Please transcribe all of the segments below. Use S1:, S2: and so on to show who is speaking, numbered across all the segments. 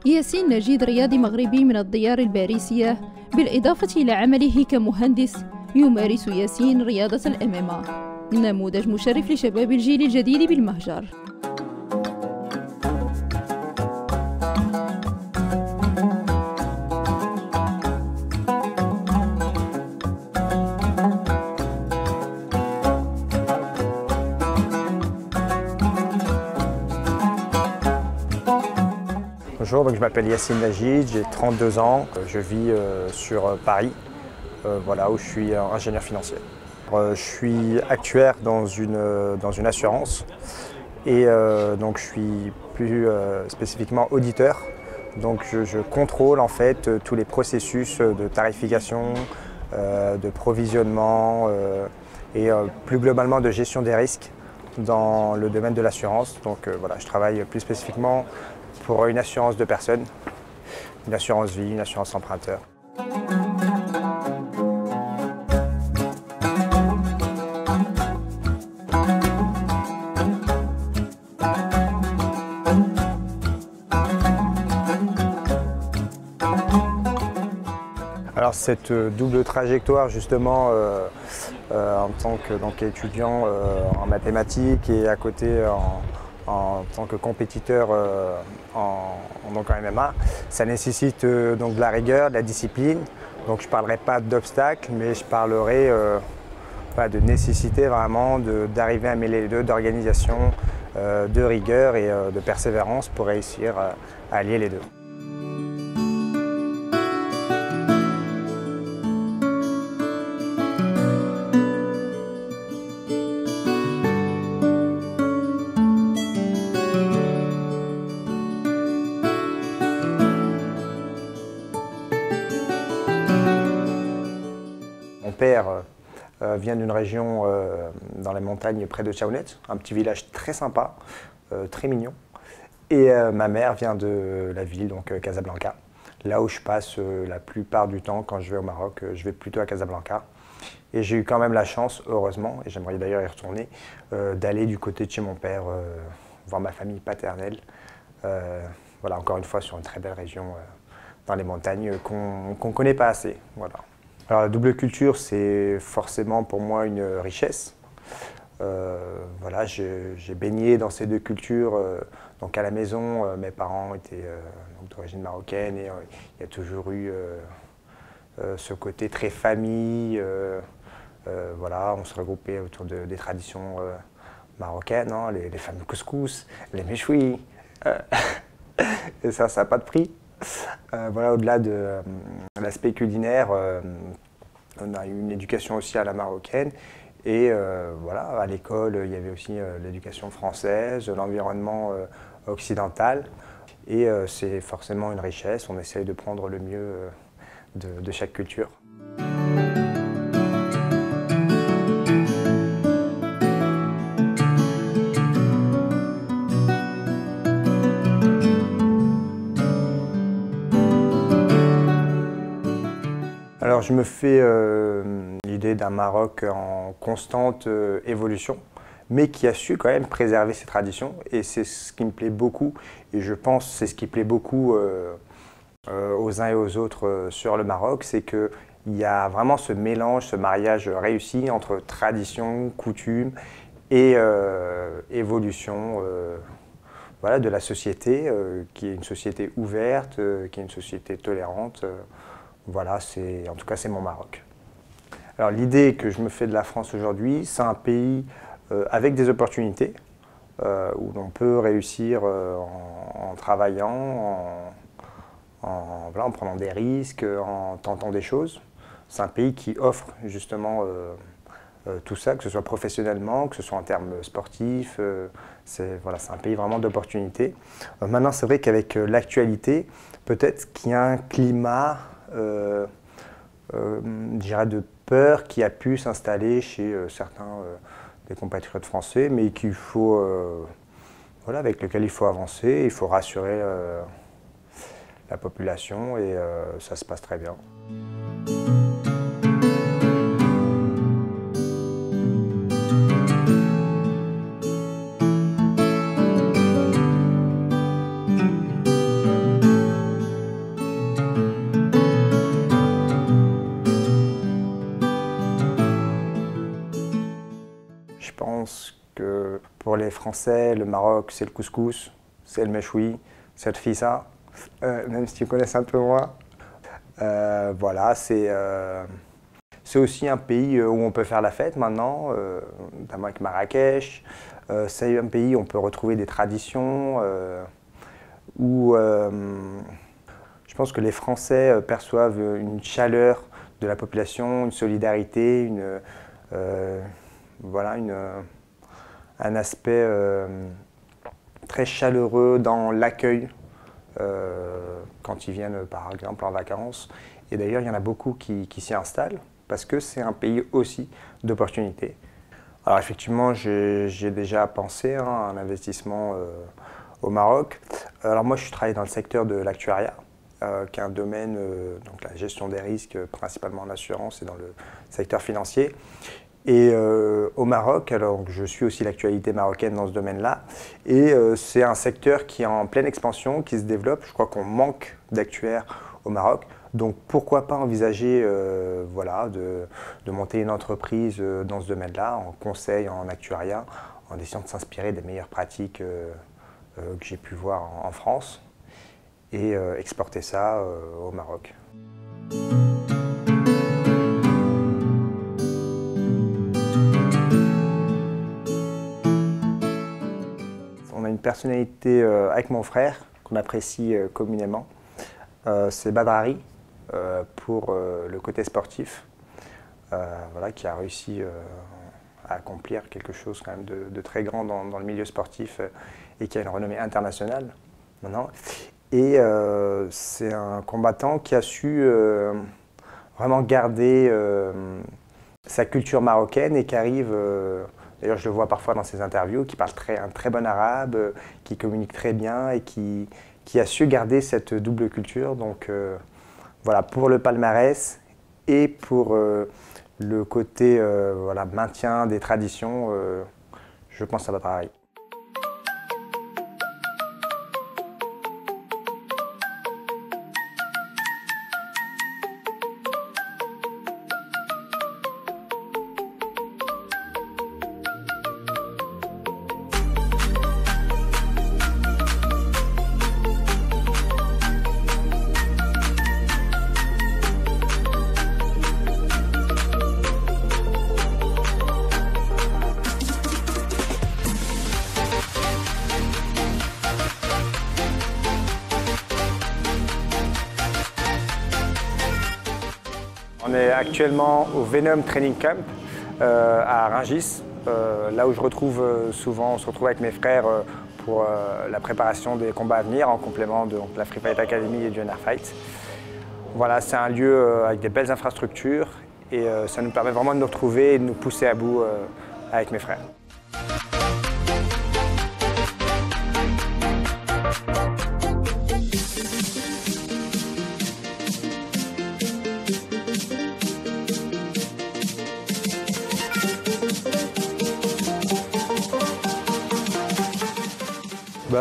S1: ياسين نجيد رياضي مغربي من الديار الباريسية، بالإضافة إلى عمله كمهندس. يمارس ياسين رياضة الMMA، نموذج مشرف لشباب الجيل الجديد بالمهجر.
S2: Bonjour, donc je m'appelle Yassine Najid, j'ai 32 ans, je vis sur Paris, voilà, où je suis ingénieur financier. Je suis actuaire dans une assurance et donc je suis plus spécifiquement auditeur. Donc je contrôle en fait tous les processus de tarification, de provisionnement et plus globalement de gestion des risques dans le domaine de l'assurance. Donc voilà, je travaille plus spécifiquement pour une assurance de personnes, une assurance vie, une assurance emprunteur. Alors cette double trajectoire justement en tant qu'étudiant en mathématiques et à côté en tant que compétiteur en MMA, ça nécessite donc de la rigueur, de la discipline. Donc je ne parlerai pas d'obstacles, mais je parlerai de nécessité vraiment d'arriver à mêler les deux, d'organisation, de rigueur et de persévérance pour réussir à allier les deux. Mon père vient d'une région dans les montagnes près de Tchaounet, un petit village très sympa, très mignon. Et ma mère vient de la ville, donc Casablanca, là où je passe la plupart du temps quand je vais au Maroc. Je vais plutôt à Casablanca. Et j'ai eu quand même la chance, heureusement, et j'aimerais d'ailleurs y retourner, d'aller du côté de chez mon père, voir ma famille paternelle. Voilà, encore une fois, sur une très belle région dans les montagnes qu'on ne connaît pas assez. Voilà. Alors la double culture, c'est forcément pour moi une richesse. Voilà, j'ai baigné dans ces deux cultures. Donc à la maison, mes parents étaient d'origine marocaine et il y a toujours eu ce côté très famille. Voilà, on se regroupait autour des traditions marocaines, hein, les fameux couscous, les méchouis. Et ça n'a pas de prix. Voilà, au-delà de l'aspect culinaire, on a eu une éducation aussi à la marocaine et voilà, à l'école il y avait aussi l'éducation française, l'environnement occidental et c'est forcément une richesse, on essaye de prendre le mieux de chaque culture. Alors je me fais l'idée d'un Maroc en constante évolution, mais qui a su quand même préserver ses traditions et c'est ce qui me plaît beaucoup et je pense que c'est ce qui plaît beaucoup aux uns et aux autres sur le Maroc, c'est qu'il y a vraiment ce mélange, ce mariage réussi entre tradition, coutume et évolution voilà, de la société, qui est une société ouverte, qui est une société tolérante. Voilà, en tout cas c'est mon Maroc. Alors l'idée que je me fais de la France aujourd'hui, c'est un pays avec des opportunités, où l'on peut réussir en travaillant, voilà, en prenant des risques, en tentant des choses. C'est un pays qui offre justement tout ça, que ce soit professionnellement, que ce soit en termes sportifs. Voilà, c'est un pays vraiment d'opportunités. Maintenant, c'est vrai qu'avec l'actualité, peut-être qu'il y a un climat je dirais de peur qui a pu s'installer chez certains des compatriotes français, mais qu'il faut, voilà, avec lequel il faut avancer, il faut rassurer la population et ça se passe très bien. Je pense que pour les Français, le Maroc, c'est le couscous, c'est le méchoui, c'est le fissa, même si tu connais un peu moins. Voilà, c'est aussi un pays où on peut faire la fête maintenant, notamment avec Marrakech. C'est un pays où on peut retrouver des traditions, où je pense que les Français perçoivent une chaleur de la population, une solidarité, voilà, un aspect très chaleureux dans l'accueil quand ils viennent par exemple en vacances. Et d'ailleurs, il y en a beaucoup qui s'y installent parce que c'est un pays aussi d'opportunités. Alors effectivement, j'ai déjà pensé à un investissement au Maroc. Alors moi, je travaille dans le secteur de l'actuariat, qui est un domaine, donc la gestion des risques, principalement en assurance et dans le secteur financier. Et au Maroc, alors je suis aussi l'actualité marocaine dans ce domaine-là, et c'est un secteur qui est en pleine expansion, qui se développe. Je crois qu'on manque d'actuaires au Maroc, donc pourquoi pas envisager voilà, de monter une entreprise dans ce domaine-là, en conseil, en actuariat, en essayant de s'inspirer des meilleures pratiques que j'ai pu voir en France, et exporter ça au Maroc. On a une personnalité avec mon frère qu'on apprécie communément, c'est Badrari pour le côté sportif, voilà, qui a réussi à accomplir quelque chose quand même de très grand dans le milieu sportif et qui a une renommée internationale maintenant. Et c'est un combattant qui a su vraiment garder sa culture marocaine et qui arrive, d'ailleurs je le vois parfois dans ses interviews, qui parle un très bon arabe, qui communique très bien et qui a su garder cette double culture. Donc voilà, pour le palmarès et pour le côté voilà, maintien des traditions, je pense que ça va travailler. On est actuellement au Venom Training Camp à Rungis, là où je retrouve souvent, on se retrouve avec mes frères pour la préparation des combats à venir en complément de la Free Fight Academy et du NR Fight. Voilà, c'est un lieu avec des belles infrastructures et ça nous permet vraiment de nous retrouver et de nous pousser à bout avec mes frères.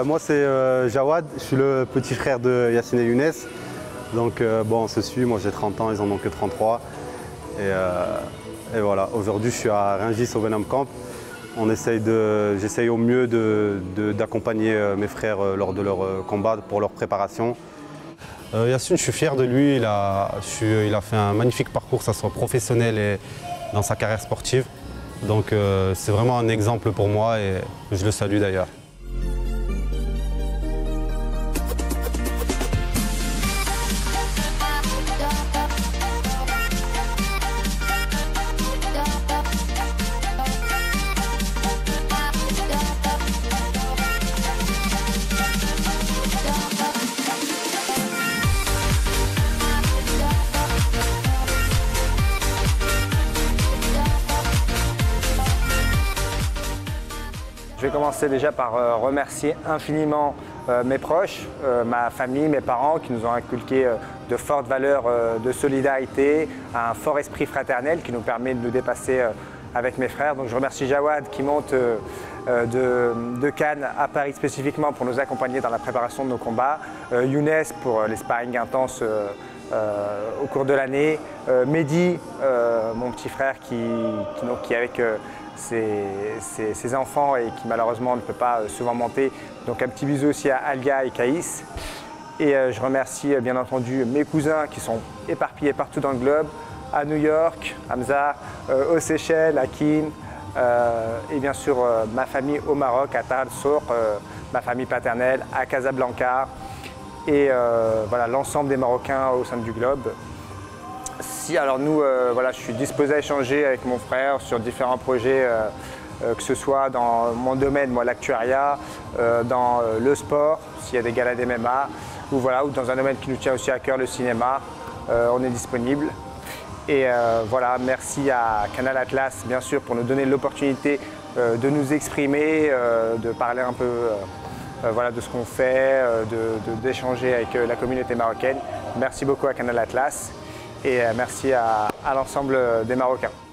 S3: Moi c'est Jawad, je suis le petit frère de Yacine et Younes. Donc bon, on se suit, moi j'ai 30 ans, ils en ont que 33. Et voilà, aujourd'hui je suis à Rungis au Venom Camp. J'essaye au mieux d'accompagner mes frères lors de leur combat, pour leur préparation. Yacine, je suis fier de lui, il a fait un magnifique parcours, que ce soit professionnel et dans sa carrière sportive. Donc c'est vraiment un exemple pour moi et je le salue d'ailleurs.
S2: Je vais commencer déjà par remercier infiniment mes proches, ma famille, mes parents qui nous ont inculqué de fortes valeurs de solidarité, un fort esprit fraternel qui nous permet de nous dépasser avec mes frères. Donc je remercie Jawad qui monte de Cannes à Paris spécifiquement pour nous accompagner dans la préparation de nos combats, Younes pour les sparring intenses au cours de l'année, Mehdi, mon petit frère qui est ses enfants et qui malheureusement ne peut pas souvent monter. Donc un petit bisou aussi à Alia et Caïs. Et je remercie bien entendu mes cousins qui sont éparpillés partout dans le globe, à New York, Hamza, aux Seychelles, à Kin, et bien sûr ma famille au Maroc, à Tal Sour, ma famille paternelle, à Casablanca, et voilà, l'ensemble des Marocains au sein du globe. Si alors nous, voilà, je suis disposé à échanger avec mon frère sur différents projets, que ce soit dans mon domaine, moi l'actuariat, dans le sport, s'il y a des galas d'MMA, ou voilà, ou dans un domaine qui nous tient aussi à cœur, le cinéma, on est disponible. Et voilà, merci à Canal Atlas, bien sûr, pour nous donner l'opportunité de nous exprimer, de parler un peu voilà, de ce qu'on fait, d'échanger avec la communauté marocaine. Merci beaucoup à Canal Atlas et merci à l'ensemble des Marocains.